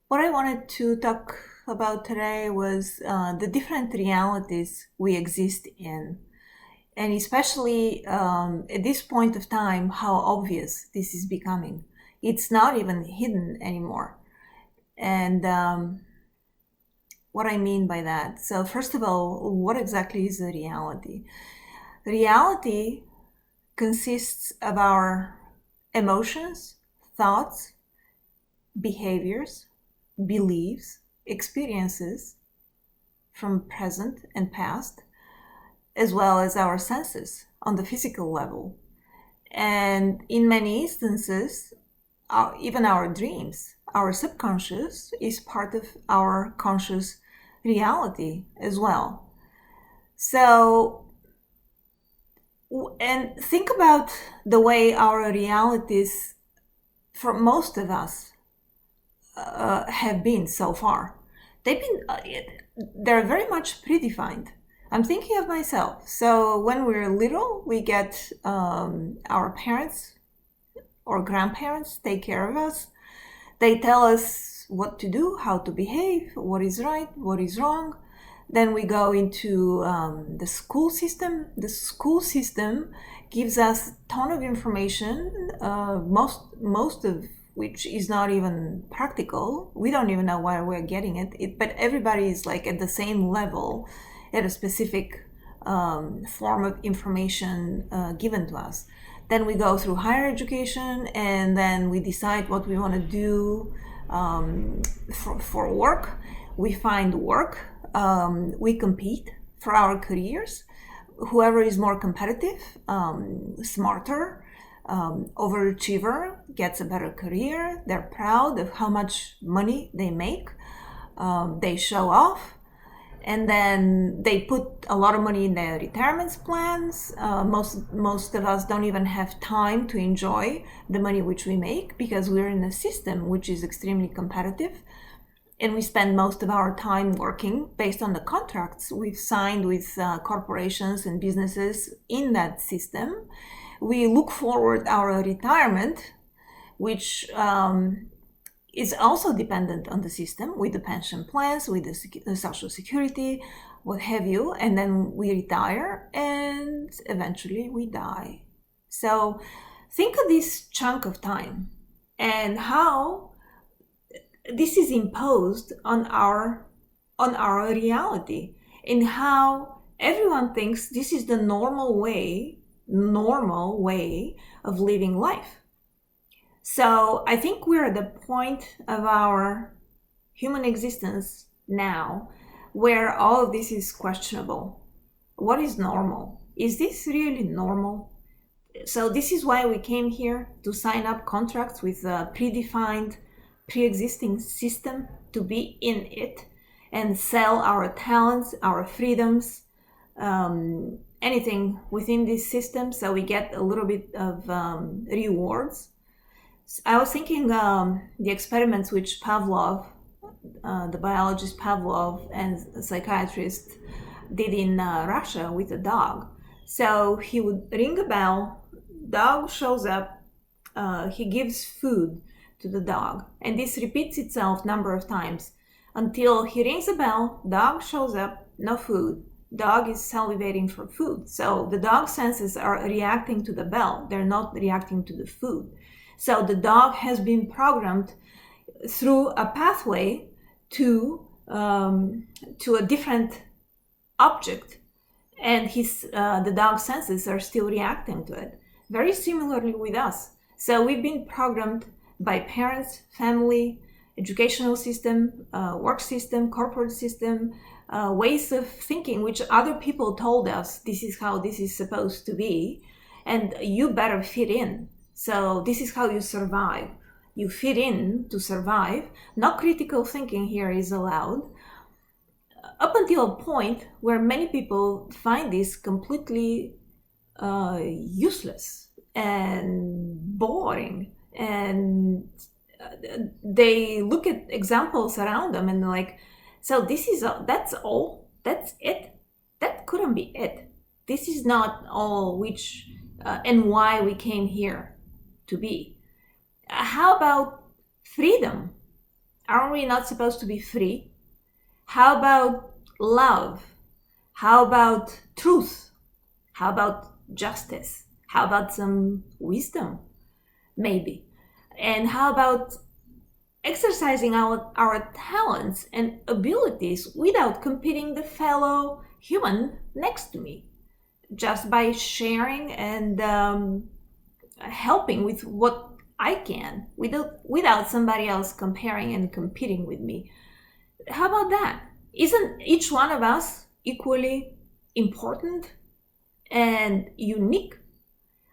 What I wanted to talk about today was the different realities we exist in, and especially at this point of time, how obvious this is becoming. It's not even hidden anymore. And what I mean by that. So, first of all, what exactly is the reality? Reality consists of our emotions, thoughts, behaviors, beliefs, experiences from present and past, as well as our senses on the physical level. And in many instances, even our dreams, our subconscious is part of our conscious reality as well. So, and think about the way our realities, for most of us, have been so far. They're very much predefined. I'm thinking of myself. So when we're little, we get our parents or grandparents take care of us. They tell us what to do, how to behave, what is right, what is wrong. Then we go into the school system. The school system gives us a ton of information, most of which is not even practical. We don't even know why we're getting it, but everybody is like at the same level at a specific form of information given to us. Then we go through higher education, and then we decide what we want to do for work. We find work. We compete for our careers. Whoever is more competitive, smarter, overachiever gets a better career. They're proud of how much money they make. They show off, and then they put a lot of money in their retirement plans. Most of us don't even have time to enjoy the money which we make because we're in a system which is extremely competitive, and we spend most of our time working based on the contracts we've signed with corporations and businesses in that system. We look forward our retirement, which is also dependent on the system with the pension plans, with the social security, what have you, and then we retire and eventually we die. So think of this chunk of time and how this is imposed on our reality, and how everyone thinks this is the normal way of living life. So I think we're at the point of our human existence now where all of this is questionable. What is normal? Is this really normal? So this is why we came here, to sign up contracts with a predefined, pre-existing system, to be in it and sell our talents, our freedoms, anything within this system, so we get a little bit of rewards. I was thinking the experiments which Pavlov, the biologist Pavlov, and a psychiatrist did in Russia with a dog. So he would ring a bell, dog shows up, he gives food to the dog, and this repeats itself number of times until he rings a bell, dog shows up, no food. Dog is salivating for food. So the dog senses are reacting to the bell. They're not reacting to the food. So the dog has been programmed through a pathway to a different object, and the dog's senses are still reacting to it. Very similarly with us. So we've been programmed by parents, family, educational system, work system, corporate system, ways of thinking which other people told us this is how this is supposed to be, and you better fit in. So this is how you survive. You fit in to survive. No critical thinking here is allowed, up until a point where many people find this completely useless and boring, and they look at examples around them and they're like, so that's all, that's it, that couldn't be it, this is not all which and why we came here to be. How about freedom? Aren't we not supposed to be free? How about love? How about truth? How about justice? How about some wisdom? Maybe. And how about exercising our talents and abilities without competing the fellow human next to me, just by sharing and helping with what I can without somebody else comparing and competing with me. How about that? Isn't each one of us equally important and unique?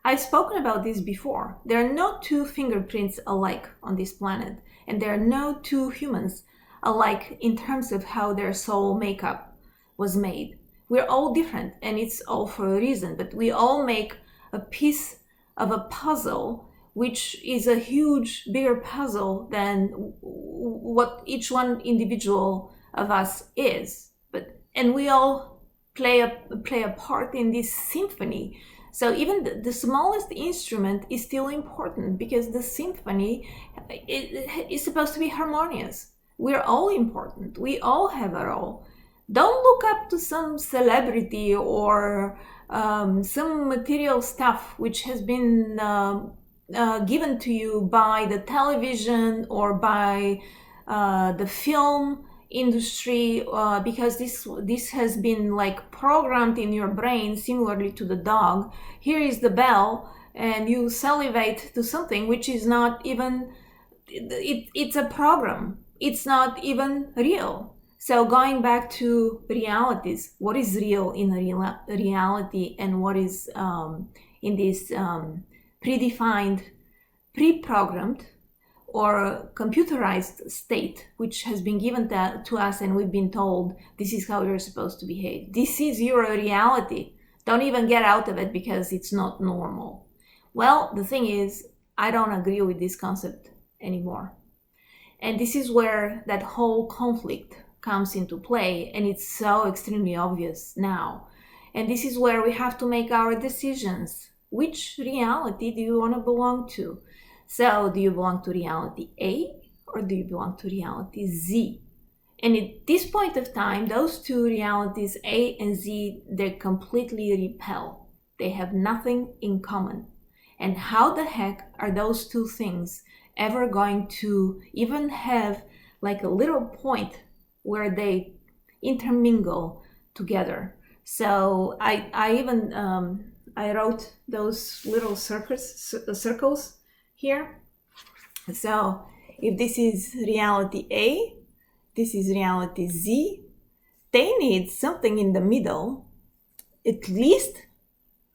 I've spoken about this before. There are no two fingerprints alike on this planet, and there are no two humans alike in terms of how their soul makeup was made. We're all different, and it's all for a reason, but we all make a piece of a puzzle, which is a huge, bigger puzzle than what each one individual of us is. And we all play a part in this symphony. So even the smallest instrument is still important, because the symphony is supposed to be harmonious. We're all important. We all have a role. Don't look up to some celebrity or some material stuff which has been given to you by the television or by the film industry, because this has been like programmed in your brain similarly to the dog. Here is the bell, and you salivate to something which is not even it's a program. It's not even real. So going back to realities, what is real in reality, and what is in this predefined, pre-programmed or computerized state, which has been given to us, and we've been told this is how you're supposed to behave. This is your reality. Don't even get out of it because it's not normal. Well, the thing is, I don't agree with this concept anymore. And this is where that whole conflict comes into play, and it's so extremely obvious now. And this is where we have to make our decisions. Which reality do you want to belong to? So do you belong to reality A, or do you belong to reality Z? And at this point of time, those two realities, A and Z, they completely repel. They have nothing in common. And how the heck are those two things ever going to even have like a little point where they intermingle together? So I even I wrote those little circles here. So if this is reality A, this is reality Z, they need something in the middle, at least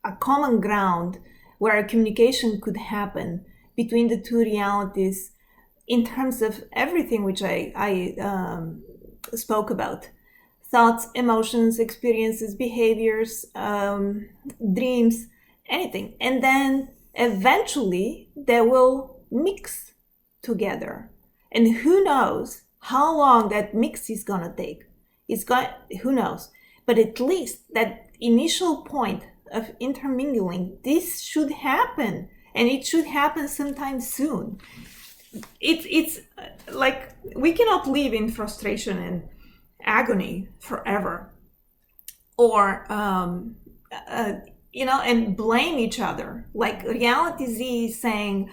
a common ground where a communication could happen between the two realities in terms of everything which I spoke about. Thoughts, emotions, experiences, behaviors, dreams, anything. And then eventually they will mix together. And who knows how long that mix is going to take. Who knows? But at least that initial point of intermingling, this should happen. And it should happen sometime soon. It's like we cannot live in frustration and agony forever, or and blame each other. Like reality Z is saying,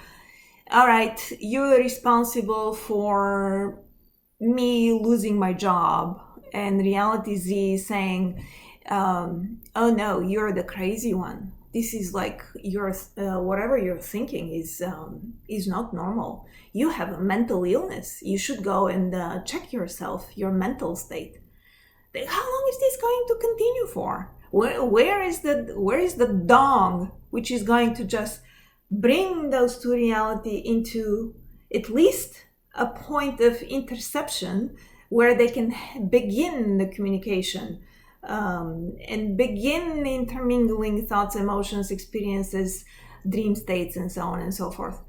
all right, you're responsible for me losing my job, and reality Z is saying, oh no, you're the crazy one. This is like your whatever you're thinking is not normal. You have a mental illness. You should go and check yourself, your mental state. How long is this going to continue for? Where is the dong which is going to just bring those two reality into at least a point of interception where they can begin the communication? And begin intermingling thoughts, emotions, experiences, dream states, and so on and so forth.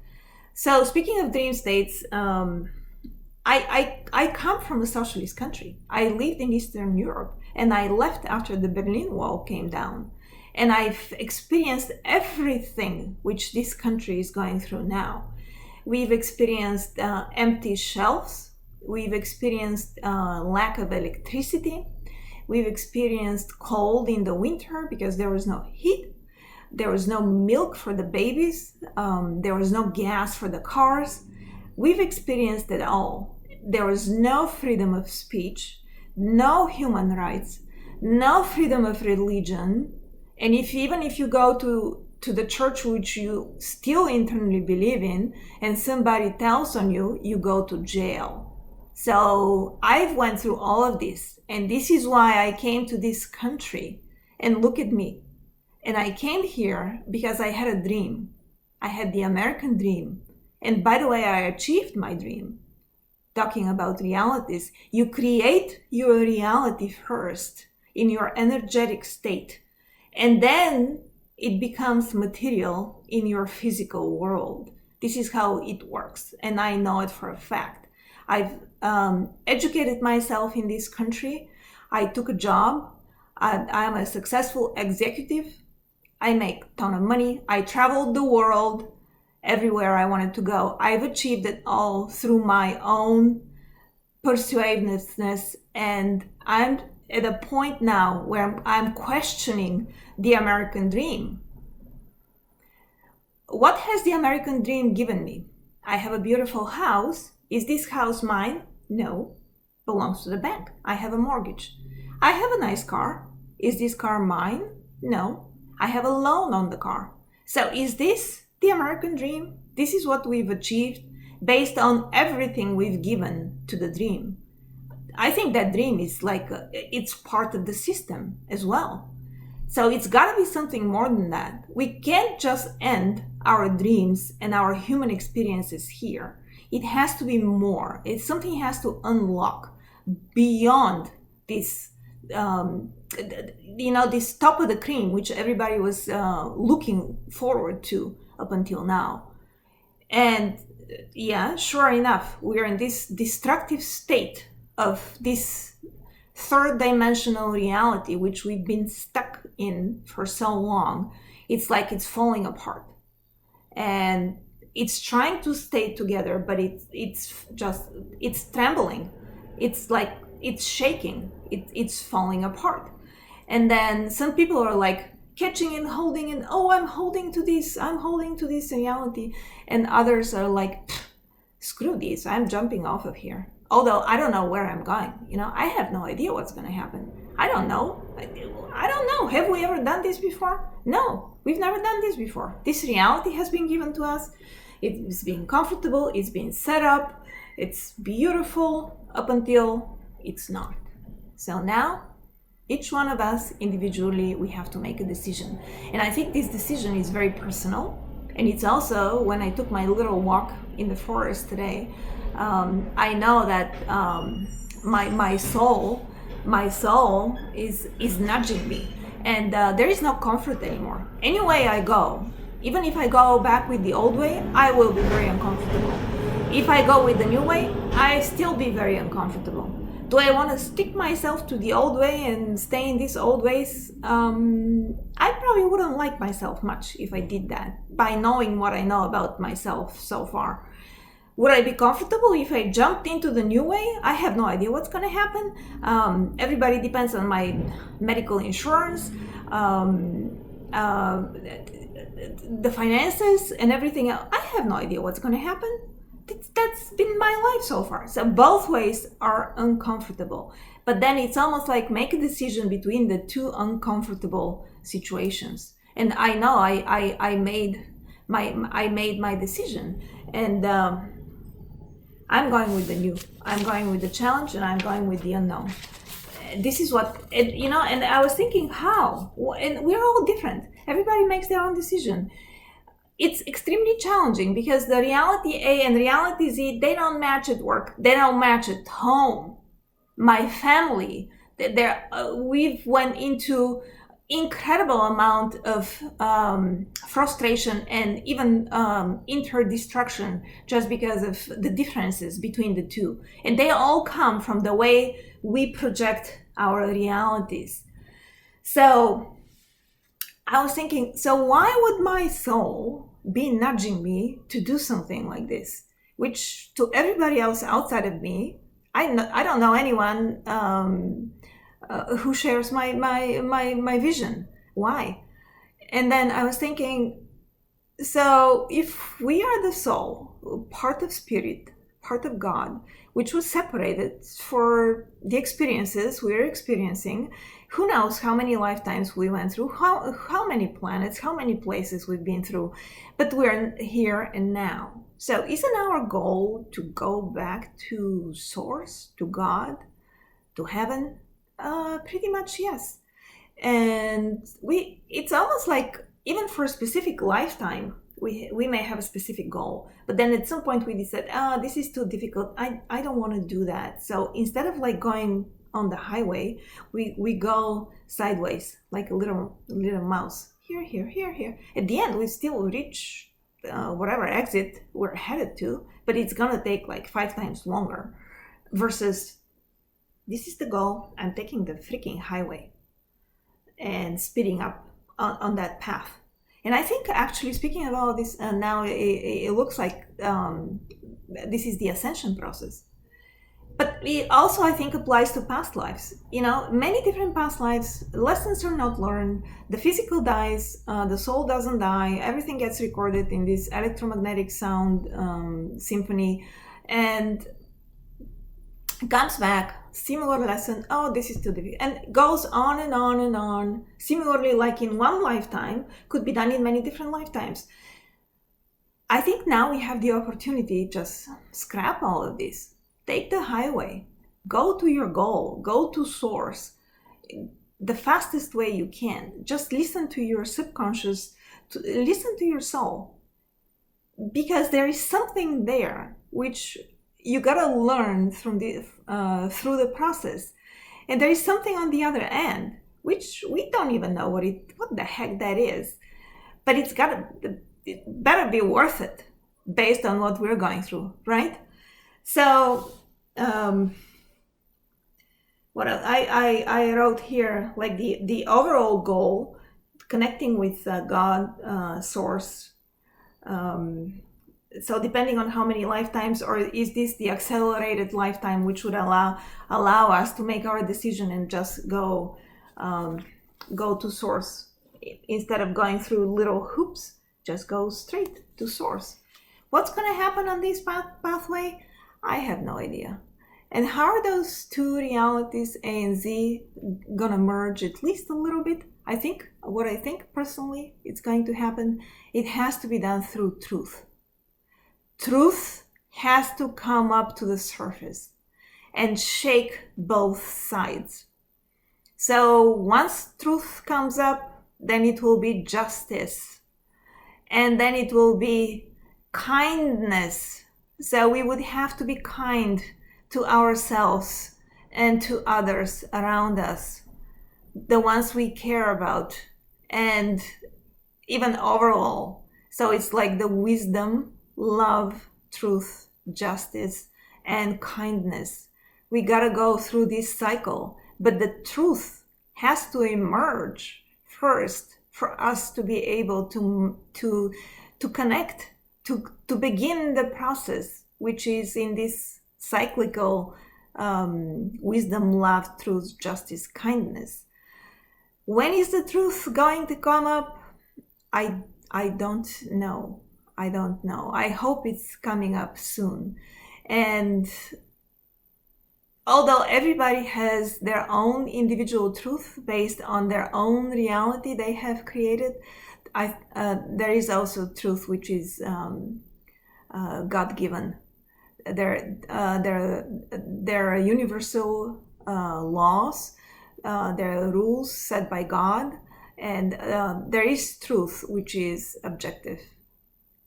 So speaking of dream states, I come from a socialist country. I lived in Eastern Europe, and I left after the Berlin Wall came down. And I've experienced everything which this country is going through now. We've experienced empty shelves. We've experienced lack of electricity. We've experienced cold in the winter because there was no heat. There was no milk for the babies. There was no gas for the cars. We've experienced it all. There was no freedom of speech, no human rights, no freedom of religion. And even if you go to the church which you still internally believe in and somebody tells on you, you go to jail. So I've went through all of this, and this is why I came to this country. And look at me. And I came here because I had a dream. I had the American dream. And by the way, I achieved my dream. Talking about realities, you create your reality first in your energetic state, and then it becomes material in your physical world. This is how it works, and I know it for a fact. I've educated myself in this country. I took a job. I'm a successful executive. I make a ton of money. I traveled the world everywhere I wanted to go. I've achieved it all through my own persuasiveness, and I'm at a point now where I'm questioning the American dream. What has the American dream given me? I have a beautiful house. Is this house mine? No, belongs to the bank. I have a mortgage. I have a nice car. Is this car mine? No, I have a loan on the car. So is this the American dream? This is what we've achieved based on everything we've given to the dream. I think that dream is like, it's part of the system as well. So it's got to be something more than that. We can't just end our dreams and our human experiences here. It has to be more. Something has to unlock beyond this, this top of the cream, which everybody was looking forward to up until now. And yeah, sure enough, we're in this destructive state of this third dimensional reality, which we've been stuck in for so long. It's like it's falling apart. And it's trying to stay together, but it's trembling. It's like it's shaking. It's falling apart. And then some people are like catching and holding, and oh, I'm holding to this reality. And others are like, screw this, I'm jumping off of here. Although I don't know where I'm going. I have no idea what's going to happen. I don't know. Have we ever done this before? No, we've never done this before. This reality has been given to us. It's been comfortable. It's been set up. It's beautiful up until it's not. So now, each one of us individually, we have to make a decision. And I think this decision is very personal. And it's also, when I took my little walk in the forest today, I know that my soul is nudging me, and there is no comfort anymore. Any way I go, even if I go back with the old way, I will be very uncomfortable. If I go with the new way, I still be very uncomfortable. Do I want to stick myself to the old way and stay in these old ways? I probably wouldn't like myself much if I did that, by knowing what I know about myself so far. Would I be comfortable if I jumped into the new way? I have no idea what's going to happen. Everybody depends on my medical insurance, the finances, and everything else. I have no idea what's going to happen. That's been my life so far. So both ways are uncomfortable. But then it's almost like make a decision between the two uncomfortable situations. And I know I made my decision, and I'm going with the new. I'm going with the challenge, and I'm going with the unknown. This is what, and I was thinking, how? And we're all different. Everybody makes their own decision. It's extremely challenging because the reality A and reality Z, they don't match at work. They don't match at home. My family, we've went into incredible amount of frustration and even inter-destruction just because of the differences between the two. And they all come from the way we project our realities. So I was thinking, so why would my soul be nudging me to do something like this, which to everybody else outside of me I don't know anyone who shares my vision. Why? And then I was thinking, so if we are the soul, part of spirit, part of God, which was separated for the experiences we're experiencing, who knows how many lifetimes we went through, how many planets, how many places we've been through, but we're here and now. So isn't our goal to go back to source, to God, to heaven? Pretty much yes. And it's almost like even for a specific lifetime, we may have a specific goal, but then at some point we decide, this is too difficult. I don't want to do that. So instead of like going on the highway, we go sideways like a little mouse. Here. At the end, we still reach whatever exit we're headed to, but it's gonna take like 5 times longer. Versus, this is the goal. I'm taking the freaking highway and speeding up on that path. And I think actually speaking about this now, it looks like this is the ascension process. But it also, I think, applies to past lives. Many different past lives, lessons are not learned, the physical dies, the soul doesn't die, everything gets recorded in this electromagnetic sound symphony, and comes back, similar lesson, this is too difficult, and goes on and on and on. Similarly, like in one lifetime, could be done in many different lifetimes. I think now we have the opportunity, just scrap all of this. Take the highway, go to your goal, go to source, the fastest way you can. Just listen to your subconscious, listen to your soul, because there is something there which you gotta learn from through the process, and there is something on the other end which we don't even know what the heck that is, but it better be worth it based on what we're going through, right? So what else? I wrote here like the overall goal, connecting with God, source. So depending on how many lifetimes, or is this the accelerated lifetime, which would allow us to make our decision and just go to source instead of going through little hoops. Just go straight to source. What's going to happen on this pathway? I have no idea. And how are those two realities, A and Z, going to merge at least a little bit? I think personally it's going to happen, it has to be done through truth. Truth has to come up to the surface and shake both sides. So once truth comes up, then it will be justice. And then it will be kindness. So we would have to be kind to ourselves and to others around us, the ones we care about, and even overall. So it's like the wisdom, love, truth, justice, and kindness. We gotta go through this cycle, but the truth has to emerge first for us to be able to connect, to begin the process, which is in this cyclical wisdom, love, truth, justice, kindness. When is the truth going to come up? I don't know. I hope it's coming up soon. And although everybody has their own individual truth based on their own reality they have created, there is also truth which is God-given. There are universal laws, there are rules set by God, and there is truth which is objective,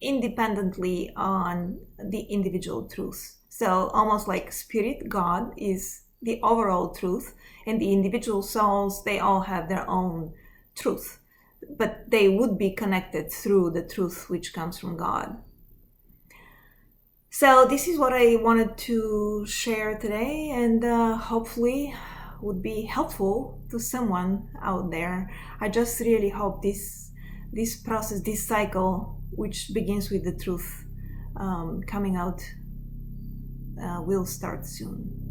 independently on the individual truth. So almost like spirit, God is the overall truth, and the individual souls, they all have their own truth, but they would be connected through the truth which comes from God. So this is what I wanted to share today, and hopefully would be helpful to someone out there. I just really hope this process, this cycle, which begins with the truth coming out, will start soon.